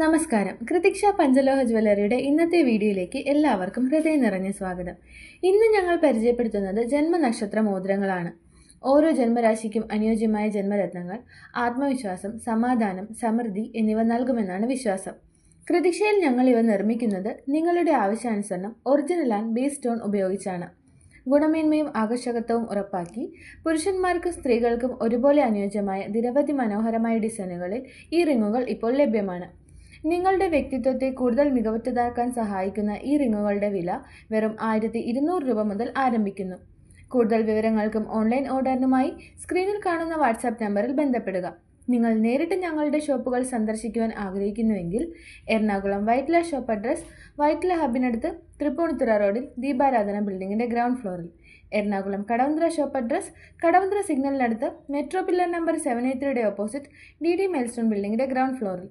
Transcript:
നമസ്കാരം. കൃതിക്ഷ പഞ്ചലോഹ ജ്വല്ലറിയുടെ ഇന്നത്തെ വീഡിയോയിലേക്ക് എല്ലാവർക്കും ഹൃദയം നിറഞ്ഞ സ്വാഗതം. ഇന്ന് ഞങ്ങൾ പരിചയപ്പെടുത്തുന്നത് ജന്മനക്ഷത്ര മോതിരങ്ങളാണ്. ഓരോ ജന്മരാശിക്കും അനുയോജ്യമായ ജന്മരത്നങ്ങൾ ആത്മവിശ്വാസം, സമാധാനം, സമൃദ്ധി എന്നിവ നൽകുമെന്നാണ് വിശ്വാസം. കൃതിക്ഷയിൽ ഞങ്ങൾ ഇവ നിർമ്മിക്കുന്നത് നിങ്ങളുടെ ആവശ്യാനുസരണം ഒറിജിനൽ ആൻഡ് ബേസ് സ്റ്റോൺ ഉപയോഗിച്ചാണ്. ഗുണമേന്മയും ആകർഷകത്വവും ഉറപ്പാക്കി പുരുഷന്മാർക്കും സ്ത്രീകൾക്കും ഒരുപോലെ അനുയോജ്യമായ നിരവധി മനോഹരമായ ഡിസൈനുകളിൽ ഈ റിങ്ങുകൾ ഇപ്പോൾ ലഭ്യമാണ്. നിങ്ങളുടെ വ്യക്തിത്വത്തെ കൂടുതൽ മികവുറ്റതാക്കാൻ സഹായിക്കുന്ന ഈ റിങ്ങുകളുടെ വില വെറും 1200 രൂപ മുതൽ ആരംഭിക്കുന്നു. കൂടുതൽ വിവരങ്ങൾക്കും ഓൺലൈൻ ഓർഡറിനുമായി സ്ക്രീനിൽ കാണുന്ന വാട്സാപ്പ് നമ്പറിൽ ബന്ധപ്പെടുക. നിങ്ങൾ നേരിട്ട് ഞങ്ങളുടെ ഷോപ്പുകൾ സന്ദർശിക്കുവാൻ ആഗ്രഹിക്കുന്നുവെങ്കിൽ എറണാകുളം വൈറ്റ്ല ഷോപ്പ് അഡ്രസ് വൈറ്റ്ല ഹബിനടുത്ത് തൃപ്പൂണിത്തുറ റോഡിൽ ദീപാരാധന ബിൽഡിംഗിന്റെ ഗ്രൗണ്ട് ഫ്ലോറിൽ, എറണാകുളം കടവന്ത്ര ഷോപ്പ് അഡ്രസ് കടവന്ത്ര സിഗ്നലിനടുത്ത് metro pillar number 783 opposite DD milestone ബിൽഡിംഗിന്റെ ഗ്രൗണ്ട് ഫ്ലോറിൽ.